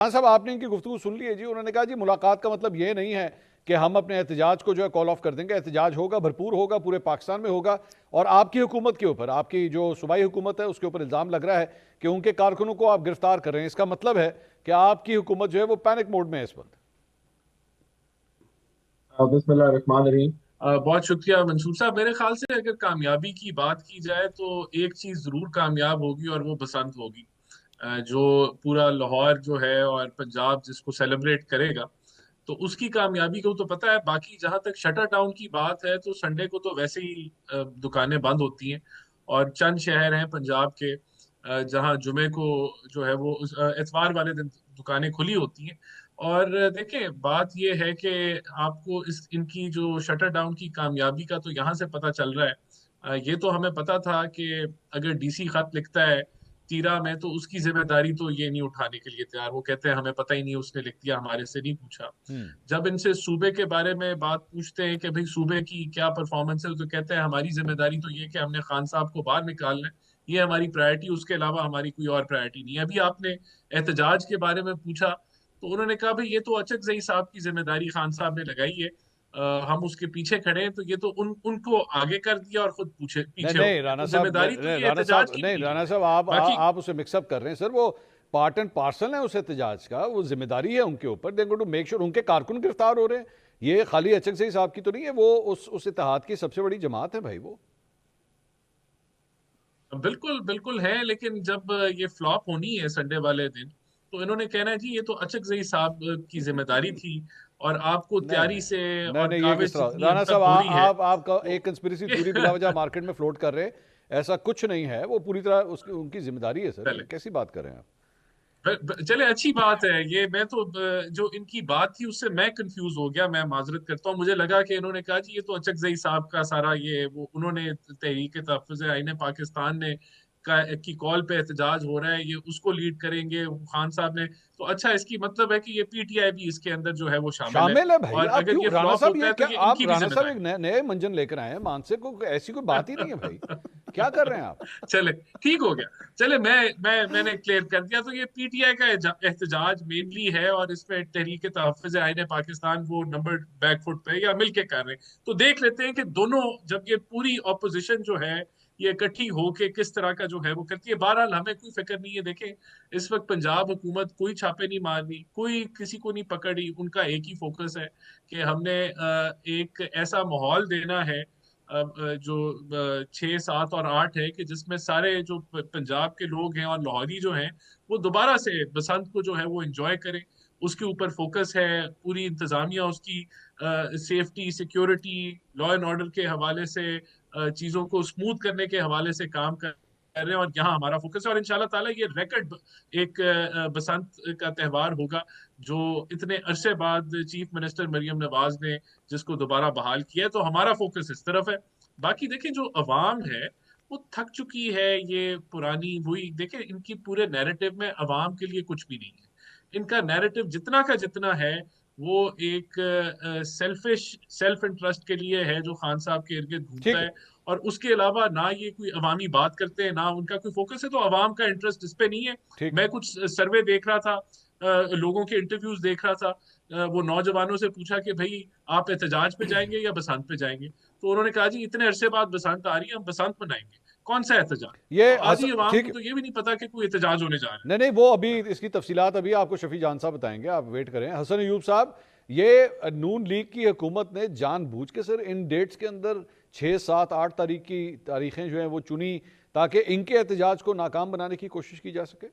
हाँ साहब, आपने इनकी गुफ्तगू सुन ली है जी। उन्होंने कहा जी मुलाकात का मतलब ये नहीं है कि हम अपने एहतजाज को जो है कॉल ऑफ कर देंगे। एहतजाज होगा, भरपूर होगा, पूरे पाकिस्तान में होगा। और आपकी हुकूमत के ऊपर, आपकी जो सूबाई हुकूमत है उसके ऊपर इल्ज़ाम लग रहा है कि उनके कारकुनों को आप गिरफ्तार कर रहे हैं। इसका मतलब है कि आपकी हुकूमत जो है वो पैनिक मोड में है इस वक्त। बिस्मिल्लाहिर्रहमानिर्रहीम। बहुत शुक्रिया मंसूर साहब। मेरे ख्याल से अगर कामयाबी की बात की जाए तो एक चीज जरूर कामयाब होगी और वो बसंत होगी। जो पूरा लाहौर जो है और पंजाब जिसको सेलिब्रेट करेगा, तो उसकी कामयाबी को तो पता है। बाकी जहां तक शटर डाउन की बात है तो संडे को तो वैसे ही दुकानें बंद होती हैं। और चंद शहर हैं पंजाब के जहां जुमे को जो है वो इतवार वाले दिन दुकानें खुली होती हैं। और देखें, बात यह है कि आपको इस इनकी जो शटर डाउन की कामयाबी का तो यहाँ से पता चल रहा है। ये तो हमें पता था कि अगर डीसी खत लिखता है तीरा में तो उसकी जिम्मेदारी तो ये नहीं उठाने के लिए तैयार। वो कहते हैं हमें पता ही नहीं, उसने लिख दिया, हमारे से नहीं पूछा। हम्म। जब इनसे सूबे के बारे में बात पूछते हैं कि भाई सूबे की क्या परफॉर्मेंस है, तो कहते हैं हमारी जिम्मेदारी तो ये कि हमने खान साहब को बाहर निकालना है, ये हमारी प्रायोरिटी, उसके अलावा हमारी कोई और प्रायोरिटी नहीं है। अभी आपने एहतजाज के बारे में पूछा तो उन्होंने कहा भाई ये तो अचकजई साहब की जिम्मेदारी खान साहब ने लगाई है, हम उसके पीछे खड़े हैं। तो ये तो उनको आगे कर दिया और खुद पूछे नहीं पीछे हो नहीं गए, राना तो साहब, जिम्मेदारी तो नहीं ये राना एहतजाज साहब, की नहीं भी नहीं राना है। साहब, बाकी आप उसे मिक्सअप कर रहे हैं सर। वो पार्ट एंड पार्सल है उस एहतजाज का, वो जिम्मेदारी है उनके ऊपर। दे टू मेक श्योर उनके कारकुन गिरफ्तार हो रहे हैं। ये खाली अचक से साहब की तो नहीं है, वो उस इत्तेहाद की सबसे बड़ी जमात है भाई वो। बिल्कुल बिल्कुल है, लेकिन जब ये फ्लॉप होनी है संडे वाले दिन, तो इन्होंने कहना है जी ये तो अचकजई साहब की जिम्मेदारी थी और आपको नहीं तैयारी नहीं से नहीं और नहीं, ये किस काविश तरह जितनी अब राना तक साहब, हो रही है आपका तो एक कंस्पिरेसी ये थ्योरी बिला वजह मार्केट में फ्लोट कर रहे हैं। ऐसा कुछ नहीं है, वो पूरी तरह उसकी उनकी जिम्मेदारी है सर। ये चले कैसी बात कर रहे हैं आप? चले, अच्छी बात है ये। मैं तो जो इनकी बात थी उससे मैं कंफ्यूज हो गया, मैं माजरत करता हूँ। मुझे लगा कि इन्होंने कहा जी ये तो अचकजई साहब का सारा ये वो उन्होंने तहरीक तहफ़्फ़ुज़ आईन पाकिस्तान ने की कॉल पे एहतजाज हो रहा है, ये उसको लीड करेंगे खान साहब ने। तो अच्छा, इसकी मतलब है कि ये पीटीआई भी इसके अंदर जो है वो शामिल है। शामिल है भाई। और आप अगर क्यों ये राना फ्लॉप साहब, होता ये है तो क्या ये आप इनकी भी राना साहब एक जिम्मेदारी नए मंजन लेकर आए हैं? मानसिक को ऐसी कोई बात ही नहीं है भाई। क्या कर रहे हैं आप? चले, ठीक हो गया। चले, मैंने क्लियर कर दिया। तो ये पीटीआई का एहतजाज मेनली है और इसमें तहरीक तहफ़्फ़ुज़ आईन पाकिस्तान वो नंबर बैकफुट पे या मिलके कर रहे हैं। तो देख लेते हैं कि दोनों, जब ये पूरी ऑपोजिशन जो है ये इकट्ठी होके किस तरह का जो है वो करती है। बहरहाल हमें कोई फिक्र नहीं है। देखें, इस वक्त पंजाब हुकूमत कोई छापे नहीं मार रही, कोई किसी को नहीं पकड़ रही। उनका एक ही फोकस है कि हमने एक ऐसा माहौल देना है जो 6, 7 और 8 है कि जिसमें सारे जो पंजाब के लोग हैं और लाहौरी जो हैं वो दोबारा से बसंत को जो है वो एंजॉय करें। उसके ऊपर फोकस है। पूरी इंतजामिया उसकी safety, security, law and order के हवाले से चीजों को स्मूथ करने के हवाले से काम कर रहे हैं। और यहाँ हमारा फोकस है और इंशाल्लाह ताला ये रिकॉर्ड एक बसंत का त्यौहार होगा जो इतने अरसे बाद चीफ मिनिस्टर मरियम नवाज ने जिसको दोबारा बहाल किया है। तो हमारा फोकस इस तरफ है। बाकी देखें, जो अवाम है वो थक चुकी है। ये पुरानी वही देखें, इनकी पूरे नैरेटिव में अवाम के लिए कुछ भी नहीं है। इनका नैरेटिव जितना का जितना है वो एक सेल्फिश, सेल्फ इंटरेस्ट के लिए है जो खान साहब के इर्द गिर्द घूमता ठीक है। है। और उसके अलावा ना ये कोई अवामी बात करते हैं, ना उनका कोई फोकस है। तो अवाम का इंटरेस्ट इस पे नहीं है। ठीक है। मैं कुछ सर्वे देख रहा था, लोगों के इंटरव्यूज देख रहा था। वो नौजवानों से पूछा कि भाई आप एहतजाज पे जाएंगे या बसंत पे जाएंगे, तो उन्होंने कहा जी इतने अरसे बाद बसंत आ रही है, हम बसंत मनाएंगे, कौन सा एहतजाज। ये तो आधी अवाम ठीक को है। तो ये भी नहीं पता कि कोई एहतजाज होने जा रहा है। नहीं नहीं, वो अभी इसकी तफसीलात अभी आपको शफी जान साहब बताएंगे, आप वेट करें। हसन अयूब साहब, ये नून लीग की हुकूमत ने जानबूझ के सर इन डेट्स के अंदर 6, 7, 8 तारीख की तारीखें जो हैं वो चुनी ताकि इनके एहतजाज को नाकाम बनाने की कोशिश की जा सके।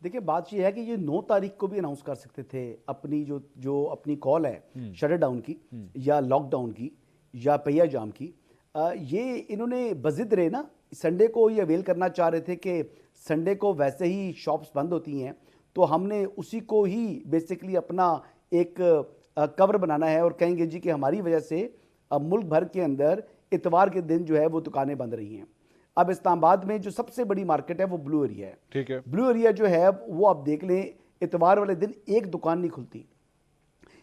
देखिए, बात यह है कि ये 9 तारीख को भी अनाउंस कर सकते थे अपनी जो जो अपनी कॉल है शटर डाउन की या लॉकडाउन की या पहिया जाम की। ये इन्होंने बजिद रहे ना, संडे को ये अवेल करना चाह रहे थे कि संडे को वैसे ही शॉप्स बंद होती हैं, तो हमने उसी को ही बेसिकली अपना एक कवर बनाना है और कहेंगे जी कि हमारी वजह से मुल्क भर के अंदर इतवार के दिन जो है वो दुकानें बंद रही हैं। अब इस्लामाबाद में जो सबसे बड़ी मार्केट है वो ब्लू एरिया है। ठीक है। ब्लू एरिया जो है वो आप देख लें, इतवार वाले दिन एक दुकान नहीं खुलती।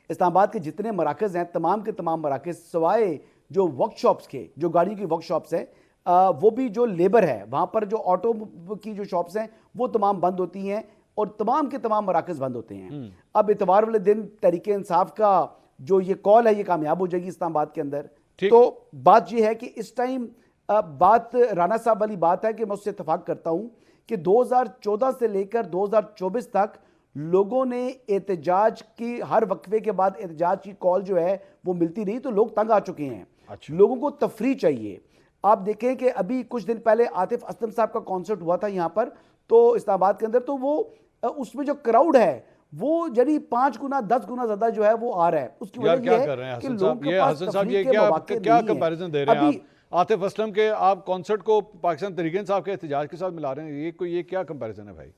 इस्लामाबाद के जितने मराकज़ हैं, तमाम के तमाम मराकज़ सवाए जो वर्कशॉप्स के, जो गाड़ियों की वर्कशॉप्स हैं, वो भी जो लेबर है वहाँ पर, जो ऑटो की जो शॉप्स हैं वो तमाम बंद होती हैं और तमाम के तमाम मराकज़ बंद होते हैं। अब इतवार वाले दिन तहरीक इंसाफ का जो ये कॉल है ये कामयाब हो जाएगी इस्लामाबाद के अंदर। तो बात ये है कि इस टाइम बात राना साहब वाली बात है कि मैं उससे इत्तेफाक करता हूँ कि 2014 से लेकर 2024 तक लोगों ने एहतजाज की, हर वक्फे के बाद एहतजाज की कॉल जो है वो मिलती रही, तो लोग तंग आ चुके हैं। अच्छा। लोगों को तफरीह चाहिए। आप देखें कि अभी कुछ दिन पहले आतिफ असलम साहब का कॉन्सर्ट हुआ था यहाँ पर, तो इस्लामाबाद के अंदर, तो वो उसमें जो क्राउड है वो यानी 5 गुना 10 गुना ज्यादा जो है वो आ रहा है। उसकी वजह क्या ये कर रहे हैं है कि हसन लोगों साहब? के ये पास हसन साहब तफरीह ये के क्या मौके क्या नहीं है। कंपैरिजन दे रहे हैं अभी आप? आतिफ असलम के आप कॉन्सर्ट को पाकिस्तान तहरीक इंसाफ के एहतजाज के साथ मिला रहे हैं, ये क्या कंपैरिजन है भाई?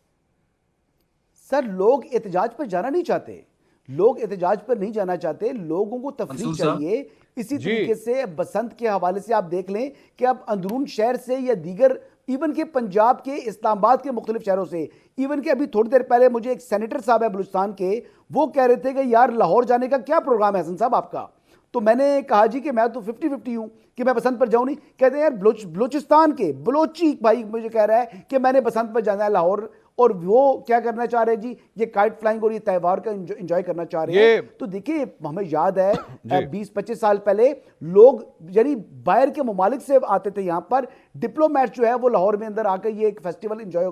सर, लोग एहतजाज पर जाना नहीं चाहते, लोग एहतजाज पर नहीं जाना चाहते, लोगों को तफरीह चाहिए। इसी तरीके से बसंत के हवाले से आप देख लें कि अब अंदरून शहर से या दीगर, इवन के पंजाब के, इस्लामाबाद के मुख्तलिफ शहरों से, इवन के अभी थोड़ी देर पहले मुझे एक सेनेटर साहब है बलूचिस्तान के, वो कह रहे थे कि यार लाहौर जाने का क्या प्रोग्राम है हसन साहब आपका? तो मैंने कहा जी कि मैं तो 50-50 हूँ कि मैं बसंत पर जाऊँ नहीं। कहते हैं यार बलूचिस्तान के बलोची भाई मुझे कह रहा है कि मैंने बसंत पर जाना है लाहौर, और वो क्या करना चाह रहे हैं जी, ये काइट फ्लाइंग और ये त्यौहार का एंजॉय करना चाह रहे हैं। तो देखिए, हमें याद है 20-25 साल पहले लोग यानी बाहर के ममालिक से आते थे यहाँ पर, डिप्लोमेट जो है वो लाहौर में अंदर आकर ये एक फेस्टिवल एंजॉय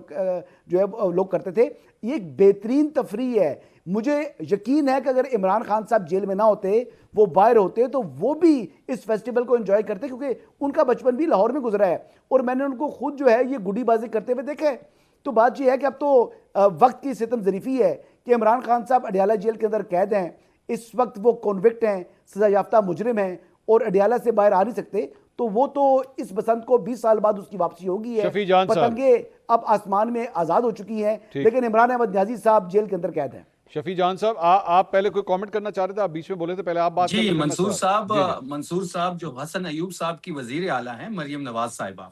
जो है लोग करते थे। ये एक बेहतरीन तफरीह है। मुझे यकीन है कि अगर इमरान खान साहब जेल में ना होते, वो बाहर होते, तो वो भी इस फेस्टिवल को एंजॉय करते, क्योंकि उनका बचपन भी लाहौर में गुजरा है और मैंने उनको खुद जो है ये गुडीबाजी करते हुए देखा है। तो बात यह है कि अब तो वक्त की सितम ज़रीफ़ी है कि इमरान खान साहब अडियाला जेल के अंदर कैद हैं, इस वक्त वो कॉन्विक्ट हैं, सजा याफ्ता मुजरिम हैं और अडियाला से बाहर आ नहीं सकते। तो वो तो इस बसंत को 20 साल बाद उसकी वापसी होगी है, पतंगे अब आसमान में आज़ाद हो चुकी हैं, लेकिन इमरान अहमद न्याजी साहब जेल के अंदर कैद हैं। शफी जान साहब, आप पहले कोई कमेंट करना चाह रहे थे? आप बीच में बोले थे, पहले आप बात जी। मंसूर साहब जो हसन अयूब साहब की वजीर आला हैं, मरियम नवाज साहिबा,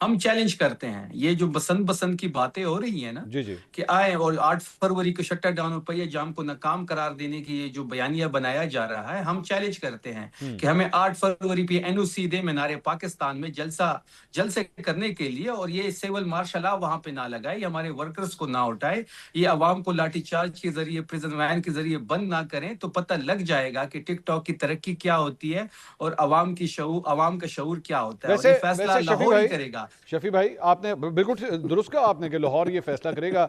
हम चैलेंज करते हैं ये जो बसंत की बातें हो रही है ना, जी जी, कि आए और 8 फरवरी को शटर डाउन और पहिया जाम को नाकाम करार देने की ये जो बयानिया बनाया जा रहा है, हम चैलेंज करते हैं कि हमें 8 फरवरी पे एनओसी दे मीनारे पाकिस्तान में जलसे करने के लिए, और ये सिविल मार्शल लॉ वहां पे ना लगाए, ये हमारे वर्कर्स को ना उठाए, ये अवाम को लाठीचार्ज के जरिए, प्रिजन वैन के जरिए बंद ना करें, तो पता लग जाएगा कि टिकटॉक की तरक्की क्या होती है और अवाम का शऊर क्या होता है। और ये फैसला लाहौर ही करेगा। शफी भाई, आपने बिल्कुल दुरुस्त कहा आपने कि लाहौर ये फैसला करेगा।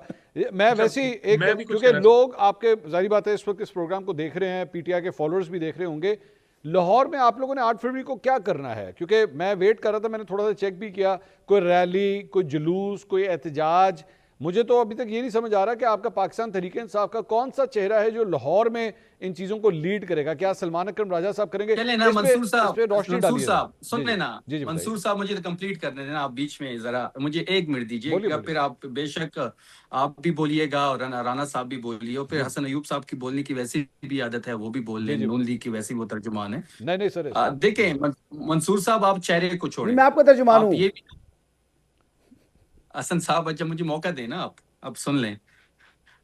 मैं वैसे ही एक, क्योंकि लोग आपके, जारी बात है, इस वक्त इस प्रोग्राम को देख रहे हैं, पीटीआई के फॉलोअर्स भी देख रहे होंगे, लाहौर में आप लोगों ने 8 फरवरी को क्या करना है? क्योंकि मैं वेट कर रहा था, मैंने थोड़ा सा चेक भी किया, कोई रैली, कोई जुलूस, कोई एहतजाज, मुझे तो अभी तक ये नहीं समझ आ रहा कि आपका पाकिस्तान तहरीक इंसाफ का कौन सा चेहरा है जो लाहौर में इन चीजों को लीड करेगा। क्या सलमान अकरम राजा साहब करेंगे? चले ना मंसूर साहब, सुन लेना मंसूर साहब, मुझे तो कंप्लीट करने देना। आप बीच में जरा मुझे 1 मिनट दीजिए, फिर आप बेशक आप भी बोलिएगा और राना साहब भी बोलिए, और फिर हसन अयूब साहब की बोलने की वैसी भी आदत है, वो भी बोल लें, नून लीग की वैसी वो तर्जुमान है। नहीं सर, देखें मंसूर साहब, आप चेहरे को छोड़ें, मैं आपका तर्जुमान हूं। हसन साहब, अच्छा मुझे मौका देना, आप अब सुन लें।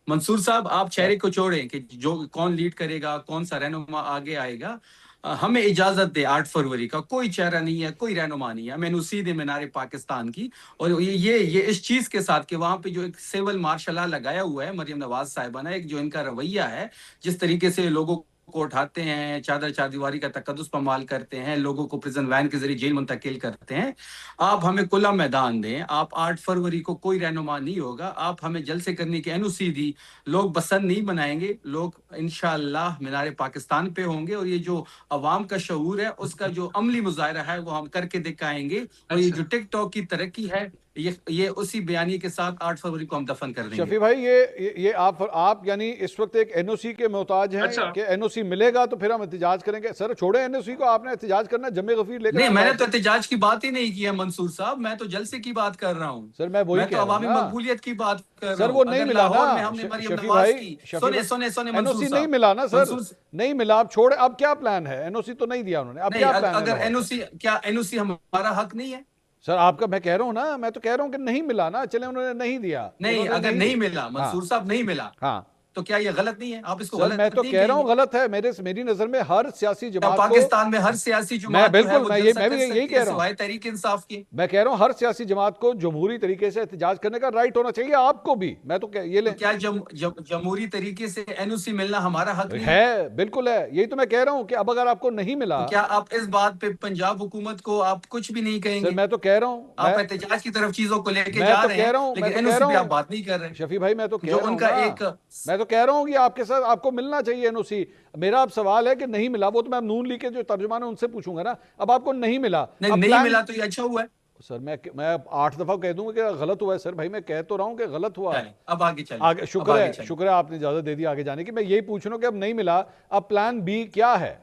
मंसूर साहब, आप चेहरे को छोड़ें कि जो कौन लीड करेगा, कौन सा रहनुमा आगे आएगा। हमें इजाजत दे, 8 फरवरी का कोई चेहरा नहीं है, कोई रहनुमा नहीं है, मैंने सीधे मीनारे पाकिस्तान की, और ये इस चीज के साथ कि वहां पे जो एक सिविल मार्शल लॉ लगाया हुआ है मरियम नवाज साहिबा ने, एक जो इनका रवैया है, जिस तरीके से लोगों को उठाते हैं, चार दीवारी का तकद्दुस पमाल करते हैं, लोगों को प्रिजन वैन के जरिए जेल मुंतकिल करते हैं। आप हमें खुला मैदान दें। आप 8 फरवरी को कोई रहनुमा नहीं होगा, आप हमें जलसे करने की एनओसी दी, लोग बसंत नहीं बनाएंगे, लोग इंशाअल्लाह मीनारे पाकिस्तान पे होंगे, और ये जो अवाम का शऊर है उसका जो अमली मुजाहरा है वो हम करके दिखाएंगे। और ये जो टिकटॉक की तरक्की है, ये उसी बयानी के साथ 8 फरवरी को हम दफन कर देंगे। शफी भाई, ये आप यानी इस वक्त एक एनओसी के मोहताज हैं कि एनओसी मिलेगा तो फिर हम एहतजाज करेंगे? सर छोड़े एनओसी को, आपने एहतजाज करना, जमे गफीर लेकर। नहीं, मैंने तो एहतजाज की बात ही नहीं की है मंसूर साहब, मैं तो जलसे की बात कर रहा हूँ सर। मैं तो अवामी मकबूलियत की बात कर रहा हूँ सर। वो नहीं मिला ना, शफी भाई, सुने एनओसी नहीं मिला ना सर, नहीं मिला। आप छोड़े, अब क्या प्लान है? एनओसी तो नहीं दिया उन्होंने, अब क्या प्लान है? अगर एनओसी हमारा हक नहीं है सर? आपका, मैं कह रहा हूँ ना, मैं तो कह रहा हूँ कि नहीं मिला ना, चले उन्होंने नहीं दिया। नहीं, अगर नहीं मिला मंसूर साहब, नहीं मिला, हाँ, तो क्या ये गलत नहीं है? आप इसको सर गलत मैं तो नहीं कह रहा हूँ कहेंगे? गलत है, मेरी नजर में हर सियासी क्या जमात को, पाकिस्तान में हर सियासी मैं जमात जो है बिल्कुल वो मैं जलसा भी कर यही सकती कह है रहा हूँ, सिवाय तहरीक इंसाफ के? मैं कह रहा हूँ हर सियासी जमात को जमहूरी तरीके से एहतजाज करने का राइट होना चाहिए, आपको भी। मैं तो ये तो ले क्या जमहूरी तरीके से एनओसी मिलना हमारा हक नहीं है? है, बिल्कुल है, यही तो मैं कह रहा हूँ कि अब अगर आपको नहीं मिला, तो क्या आप इस बात पे पंजाब हुकूमत को आप कुछ भी नहीं सर कहेंगे? मैं तो कह रहा हूँ, आप एहतजाज की तरफ चीजों को लेके मैं जा तो रहे कह हैं, रहा हूँ, मैं लेकिन तो कह एनओसी रहा पे आप हूँ बात नहीं कर रहे, शफी भाई, मैं तो कह जो रहा हूँ उनका ना, एक मैं तो कह रहा हूँ कि आपके साथ आपको मिलना चाहिए एनओसी। मेरा अब सवाल है कि नहीं मिला, वो तो मैं नून लीग के जो तर्जुमान है उनसे पूछूंगा ना। अब आपको नहीं मिला, नहीं अब नहीं मिला तो ये अच्छा हुआ है। सर मैं 8 दफा कह दूंगा कि गलत हुआ है। सर भाई मैं कह तो रहा हूं कि गलत हुआ। चलें, अब आगे चलें, आगे अब शुक्र आगे है, चलें। शुक्र है आपने इजाजत दे दी आगे जाने की। मैं यही पूछ रहा हूं कि अब नहीं मिला, अब प्लान बी क्या है?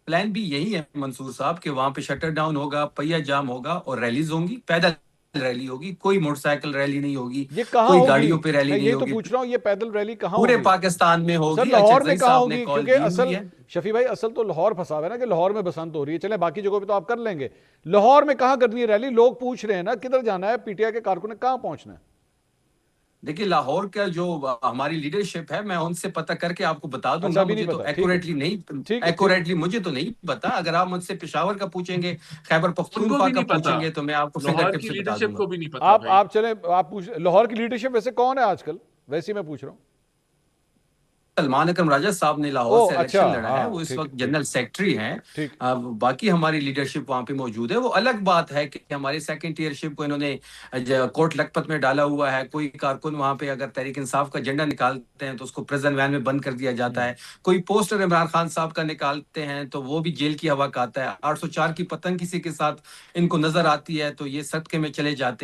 प्लान बी यही है मंसूर साहब कि वहां पे शटर डाउन होगा, पहिया जाम होगा और रैलीज होंगी, पैदल रैली होगी, कोई मोटरसाइकिल रैली नहीं होगी, ये कहां कोई होगी? गाड़ियों पे रैली मैं नहीं यही तो होगी, पूछ रहा हूं, ये पैदल रैली कहां पूरे होगी? पाकिस्तान में सर होगी। लाहौर में अचरजई कहां साहब ने होगी? कॉल क्योंकि दी हुई असल है। शफी भाई असल तो लाहौर फंसा हुआ है ना, कि लाहौर में बसंत हो रही है। चले बाकी जगहों पे तो आप कर लेंगे, लाहौर में कहां करनी है रैली? लोग पूछ रहे हैं ना किधर जाना है, पीटीआई के कारकुन ने कहां पहुंचना है? देखिए लाहौर का जो हमारी लीडरशिप है, मैं उनसे पता करके आपको बता अच्छा दूंगा। अभी नहीं मुझे तो पता, ठीक है, एक्यूरेटली नहीं, ठीक है, ठीक। एक्यूरेटली मुझे तो नहीं पता। अगर आप मुझसे पेशावर का पूछेंगे, खैबर उनको पख्तूनख्वा भी का नहीं पता, पूछेंगे, तो मैं आपको फिंगर लाहौर टिप की से बता लीडरशिप दूंगा। को भी नहीं पता भाई। आप चले, आप पूछ लाहौर की लीडरशिप वैसे कौन है आजकल, वैसे ही मैं पूछ रहा हूँ। सलमान अकरम राजा साहब ने लाहौर ओ से अच्छा, इलेक्शन लड़ा है, हाँ वो इस ठीक वक्त ठीक जनरल सेक्रेटरी हैं। ठीक। अब बाकी हमारी लीडरशिप वहां पे मौजूद है। वो अलग बात है कि हमारी सेकंड टीयरशिप को इन्होंने कोर्ट लखपत में डाला हुआ है। कोई कारकुन वहां पे अगर तहरीक इंसाफ का झंडा निकालते हैं तो उसको प्रिजन वैन में बंद कर दिया जाता है। कोई पोस्टर इमरान खान साहब का निकालते हैं तो वो भी जेल की हवा खाता है। 804 की पतंग किसी के साथ इनको नजर आती है तो ये सदके में चले जाते हैं।